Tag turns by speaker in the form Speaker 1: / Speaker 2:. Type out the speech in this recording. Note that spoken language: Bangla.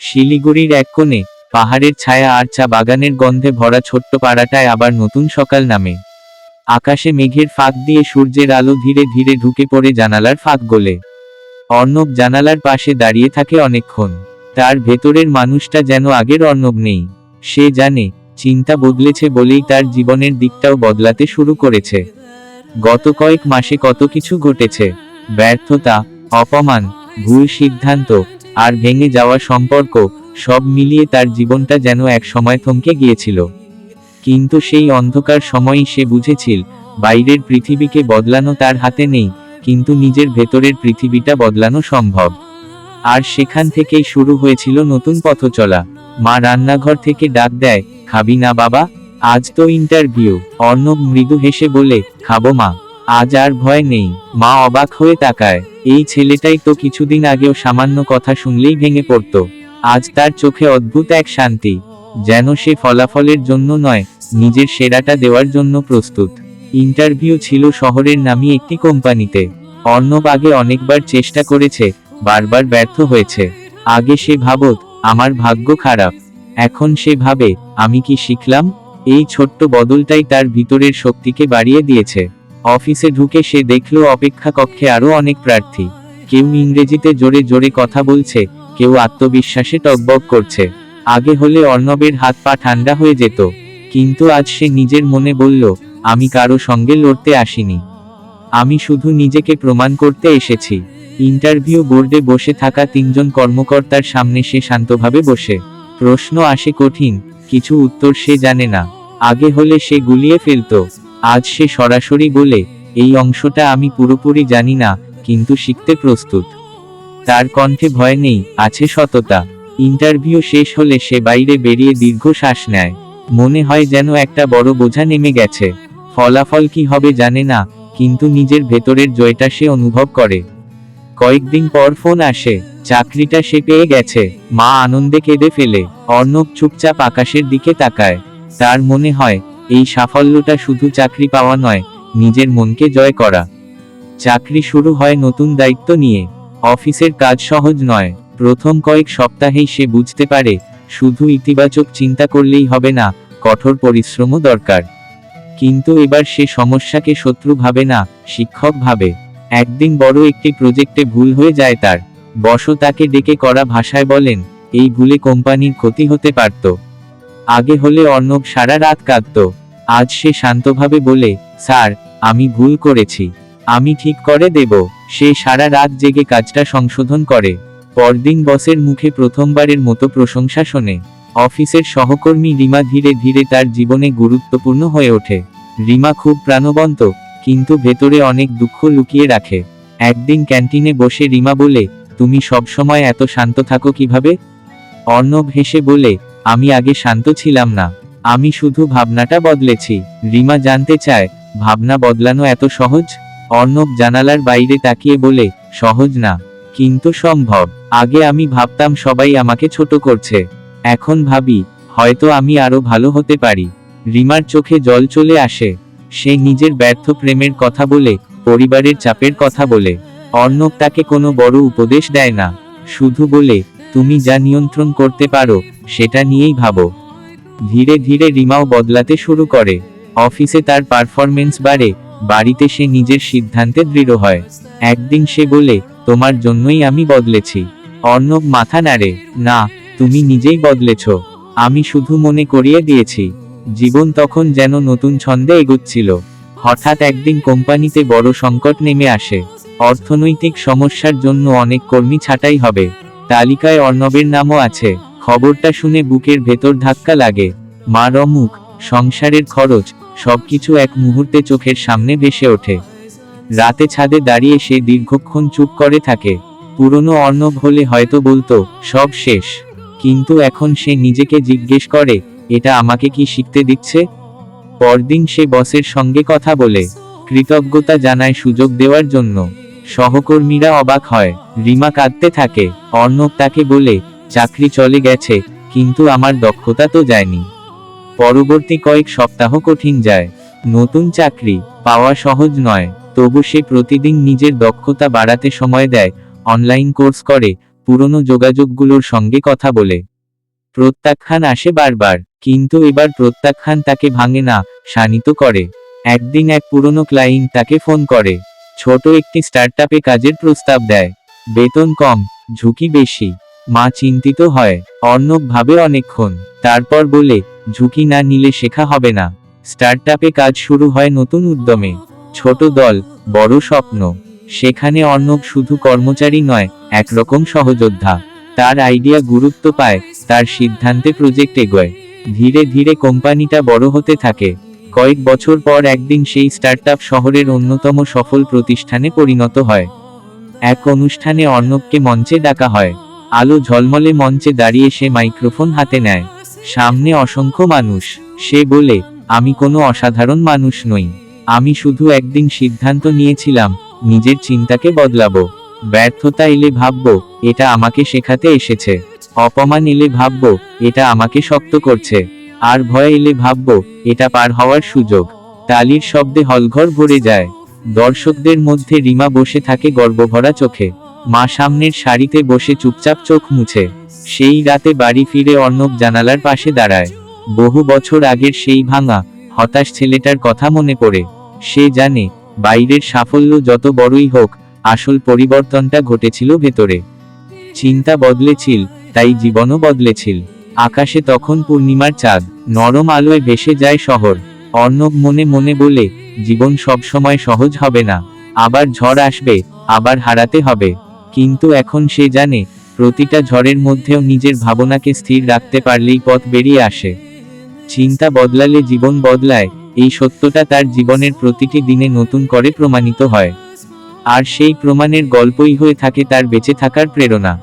Speaker 1: শিলিগুড়ির এক কোণে পাহাড়ের ছায়া আর চা বাগানের গন্ধে ভরা ছোট্ট পাড়াটায় আবার নতুন সকাল নামে। আকাশে মেঘের ফাঁক দিয়ে সূর্যের আলো ধীরে ধীরে ঢুকে পড়ে জানালার ফাঁক গলে। অর্ণব জানালার পাশে দাঁড়িয়ে থাকে অনেকক্ষণ। তার ভেতরের মানুষটা যেন আগের অর্ণব নেই। সে জানে চিন্তা বদলেছে বলেই তার জীবনের দিকটাও বদলাতে শুরু করেছে। গত কয়েক মাসে কত কিছু ঘটেছে, ব্যর্থতা, অপমান, ভুল সিদ্ধান্ত আর ভেঙে যাওয়া সম্পর্ক, সব মিলিয়ে তার জীবনটা যেন এক সময় থমকে গিয়েছিল। কিন্তু সেই অন্ধকার সময়ই সে বুঝেছিল বাইরের পৃথিবীকে বদলানো তার হাতে নেই, কিন্তু নিজের ভেতরের পৃথিবীটা বদলানো সম্ভব। আর সেখান থেকেই শুরু হয়েছিল নতুন পথ চলা। মা রান্নাঘর থেকে ডাক দেয়, খাবি না বাবা, আজ তো ইন্টারভিউ। অর্ণব মৃদু হেসে বলে, খাবো মা, আজ আর ভয় নেই। মা অবাক হয়ে তাকায়, এই ছেলেটাই তো কিছুদিন আগেও সামান্য কথা শুনলেই ভেঙে পড়ত। আজ তার চোখে অদ্ভুত এক শান্তি, যেন সে ফলাফলের জন্য নয়, নিজের সেরাটা দেওয়ার জন্য প্রস্তুত। ইন্টারভিউ ছিল শহরের নামী একটি কোম্পানিতে। অর্ণব আগে অনেকবার চেষ্টা করেছে, বারবার ব্যর্থ হয়েছে। আগে সে ভাবত আমার ভাগ্য খারাপ, এখন সে ভাবে আমি কি শিখলাম। এই ছোট্ট বদলটাই তার ভিতরের শক্তিকে বাড়িয়ে দিয়েছে। অফিসে ঢুকে সে দেখল অপেক্ষা কক্ষে আরো অনেক প্রার্থী। কেউ ইংরেজিতে জোরে জোরে কথা বলছে, কেউ আত্মবিশ্বাসে টগবগ করছে। আগে হলে অর্ণবের হাত পা ঠান্ডা হয়ে যেত, কিন্তু আজ সে নিজের মনে বলল, আমি কারো সঙ্গে লড়তে আসিনি, আমি শুধু নিজেকে প্রমাণ করতে এসেছি। ইন্টারভিউ বোর্ডে বসে থাকা তিনজন কর্মকর্তার সামনে সে শান্তভাবে বসে। প্রশ্ন আসে কঠিন, কিছু উত্তর সে জানে না। আগে হলে সে গুলিয়ে ফেলত, আজ সে সরাসরি বলে, এই অংশটা আমি পুরোপুরি জানি না, কিন্তু শিখতে প্রস্তুত। তার কণ্ঠে ভয় নেই, আছে সততা। ইন্টারভিউ শেষ হলে সে বাইরে বেরিয়ে দীর্ঘ শ্বাস নেয়। মনে হয় যেন একটা বড় বোঝা নেমে গেছে। ফলাফল কি হবে জানে না, কিন্তু নিজের ভেতরের জয়টা সে অনুভব করে। কয়েকদিন পর ফোন আসে, চাকরিটা সে পেয়ে গেছে। মা আনন্দে কেঁদে ফেলে। অর্ণব চুপচাপ আকাশের দিকে তাকায়। তার মনে হয় এই সাফল্যটা শুধু চাকরি পাওয়া নয়, নিজের মনকে জয় করা। চাকরি শুরু হয় নতুন দায়িত্ব নিয়ে। অফিসের কাজ সহজ নয়। প্রথম কয়েক সপ্তাহেই সে বুঝতে পারে শুধু ইতিবাচক চিন্তা করলেই হবে না, কঠোর পরিশ্রমও দরকার। কিন্তু এবার সে সমস্যাকে শত্রু ভাবে না, শিক্ষক ভাবে। একদিন বড় একটি প্রজেক্টে ভুল হয়ে যায় তার। বস তাকে ডেকে কড়া ভাষায় বলেন, এই ভুলে কোম্পানির ক্ষতি হতে পারত। আগে হলে অর্ণব সারা রাত কাঁদত। আজ সে শান্তভাবে বলে, স্যার, আমি ভুল করেছি, আমি ঠিক করে দেব। সে সারা রাত জেগে কাজটা সংশোধন করে। পরদিন বসের মুখে প্রথমবারের মতো প্রশংসা শোনে। অফিসের সহকর্মী রিমা ধীরে ধীরে তার জীবনে গুরুত্বপূর্ণ হয়ে ওঠে। রিমা খুব প্রাণবন্ত, কিন্তু ভেতরে অনেক দুঃখ লুকিয়ে রাখে। একদিন ক্যান্টিনে বসে রিমা বলে, তুমি সবসময় এত শান্ত থাকো কিভাবে? অর্ণব হেসে বলে, আমি আগে শান্ত ছিলাম না, আমি শুধু ভাবনাটা বদলেছি। রিমা জানতে চায়, ভাবনা বদলানো এত সহজ? অর্ণব জানালার বাইরে তাকিয়ে বলে, সহজ না, কিন্তু সম্ভব। আগে আমি ভাবতাম সবাই আমাকে ছোট করছে, এখন ভাবি হয়তো আমি আরো ভালো হতে পারি। রিমার চোখে জল চলে আসে। সে নিজের ব্যর্থ প্রেমের কথা বলে, পরিবারের চাপের কথা বলে। অর্ণব তাকে কোনো বড় উপদেশ দেয় না, শুধু বলে, তুমি যা নিয়ন্ত্রণ করতে পারো সেটা নিয়েই ভাবো। ধীরে ধীরে রিমাও বদলাতে শুরু করে। অফিসে তার পারফরমেন্স বাড়ে, বাড়িতে সে নিজের সিদ্ধান্তে দৃঢ় হয়। একদিন সে বলে, তোমার জন্যই আমি বদলেছি। অর্ণব মাথা নাড়ে, না, তুমি নিজেই বদলেছ, আমি শুধু মনে করিয়ে দিয়েছি। জীবন তখন যেন নতুন ছন্দে এগোচ্ছিল। হঠাৎ একদিন কোম্পানিতে বড় সংকট নেমে আসে। অর্থনৈতিক সমস্যার জন্য অনেক কর্মী ছাঁটাই হবে। তালিকায় অর্ণবের নামও আছে। খবরটা শুনে বুকের ভেতর ধাক্কা লাগে। মার অমুখ, সংসারের খরচ, সবকিছু এক মুহূর্তে চোখের সামনে ভেসে ওঠে। রাতে ছাদে দাঁড়িয়ে সে দীর্ঘক্ষণ চুপ করে থাকে। পুরনো অর্ণব হলে হয়তো বলতো, সব শেষ। কিন্তু এখন সে নিজেকে জিজ্ঞেস করে, এটা আমাকে কি শিখতে দিচ্ছে? পরদিন সে বসের সঙ্গে কথা বলে, কৃতজ্ঞতা জানায় সুযোগ দেওয়ার জন্য। সহকর্মীরা অবাক হয়। রিমা কাঁদতে থাকে। অর্ণব তাকে বলে, চাকরি চলে গেছে, কিন্তু আমার দক্ষতা তো যায়নি। পরবর্তী কয়েক সপ্তাহ কঠিন যায়। নতুন চাকরি পাওয়া সহজ নয়, তবু সে প্রতিদিন নিজের দক্ষতা বাড়াতে সময় দেয়। অনলাইন কোর্স করে, পুরনো যোগাযোগগুলোর সঙ্গে কথা বলে। প্রত্যাখ্যান আসে বারবার, কিন্তু এবার প্রত্যাখ্যান তাকে ভাঙে না, শানিত করে। একদিন এক পুরনো ক্লায়েন্ট তাকে ফোন করে। ছোট একটি স্টার্টআপে কাজের প্রস্তাব দেয়। বেতন কম, ঝুঁকি বেশি। মা চিন্তিত হয়। অর্ণব ভাবে অনেকক্ষণ, তারপর বলে, ঝুঁকি না নিলে শেখা হবে না। স্টার্টআপে কাজ শুরু হয় নতুন উদ্যমে। ছোট দল, বড় স্বপ্ন। সেখানে অর্ণব শুধু কর্মচারী নয়, একরকম সহযোদ্ধা। তার আইডিয়া গুরুত্ব পায়, তার সিদ্ধান্তে প্রজেক্ট এগোয়। ধীরে ধীরে কোম্পানিটা বড় হতে থাকে। কয়েক বছর পর একদিন সেই স্টার্টআপ শহরের অন্যতম সফল প্রতিষ্ঠানে পরিণত হয়। এক অনুষ্ঠানে অর্ণবকে মঞ্চে ডাকা হয়। আলো ঝলমলে মঞ্চে দাঁড়িয়ে সে মাইক্রোফোন হাতে নেয়। সামনে অসংখ্য মানুষ। সে বলে, আমি কোনো অসাধারণ মানুষ নই। আমি শুধু একদিন সিদ্ধান্ত নিয়েছিলাম, নিজের চিন্তাকে বদলাবো। ব্যর্থতা এলে ভাববো, এটা আমাকে শেখাতে এসেছে। অপমান এলে ভাববো, এটা আমাকে শক্ত করছে। আর ভয় এলে ভাববো, এটা পার হওয়ার সুযোগ। তালির শব্দে হলঘর ভরে যায়। দর্শকদের মধ্যে রিমা বসে থাকে গর্বভরা চোখে। মা সামনের সারিতে বসে চুপচাপ চোখ মুছে। সেই রাতে বাড়ি ফিরে অর্ণব জানালার পাশে দাঁড়ায়। বহু বছর আগের সেই ভাঙা, হতাশ ছেলেটার কথা মনে পড়ে। সে জানে, বাইরের সাফল্য যত বড়ই হোক, আসল পরিবর্তনটা ঘটেছিল ভেতরে। চিন্তা বদলেছিল, তাই জীবনও বদলেছিল। আকাশে তখন পূর্ণিমার চাঁদ, নরম আলোয় ভেসে যায় শহর। অর্ণব মনে মনে বলে, জীবন সবসময় সহজ হবে না। আবার ঝড় আসবে, আবার হারাতে হবে। কিন্তু এখন সে জানে, প্রতিটা ঝড়ের মধ্যেও নিজের ভাবনাকে স্থির রাখতে পারলেই পথ বেরিয়ে আসে। চিন্তা বদলালে জীবন বদলায়, এই সত্যটা তার জীবনের প্রতিটি দিনে নতুন করে প্রমাণিত হয়। আর সেই প্রমাণের গল্পই হয়ে থাকে তার বেঁচে থাকার প্রেরণা।